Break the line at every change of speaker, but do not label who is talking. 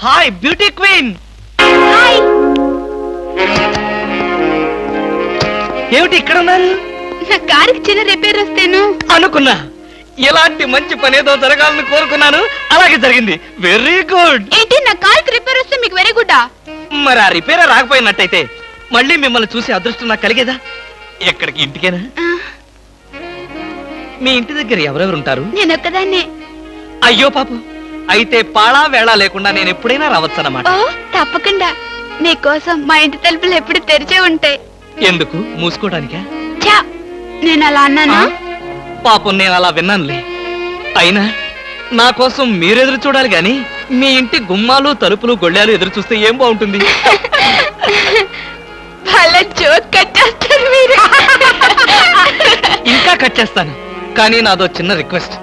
Hi beauty queen.
Hi.
ఏమిటి ఇక్కడ ఉన్నారు?
నా కారుకి చిన్న రిపేర్ వస్తేను
అనుకున్నా ఎలాంటి మంచి పనేదో జరగాలని కోరుకున్నాను, అలాగే జరిగింది. Very good.
ఏంటి నా కారుకి రిపేర్ వస్తే మీకు వెరీ గుడ్డా?
మరి ఆ రిపేర్ రాకపోయినట్టయితే మళ్ళీ మిమ్మల్ని చూసి అదృష్టం నాకు కలిగేదా? ఎక్కడికి? ఇంటికేనా? మీ ఇంటి దగ్గర ఎవరెవరు ఉంటారు?
నేను ఒక్కదాన్నే.
అయ్యో పాపం, అయితే పాళా వేళ లేకుండా నేను ఎప్పుడైనా రావచ్చన్నమాట.
ఓ తప్పకుండా. నీకోసం మా ఇంటి తలుపులు ఎప్పుడు తెరిచే ఉంటాయి.
ఎందుకు? మూసుకోవడానికా?
చా, నేను అలా అన్నానా?
పాపం నేను అలా విన్నానులే. అయినా నా కోసం మీరెదురు చూడాలి గాని మీ ఇంటి గుమ్మాలు తలుపులు గొళ్ళాలు ఎదురు చూస్తే ఏం బాగుంటుంది?
భలే జోక్ కట్టేస్తారు మీరు.
ఇంకా కట్ చేస్తాను, కానీ నాదో చిన్న రిక్వెస్ట్.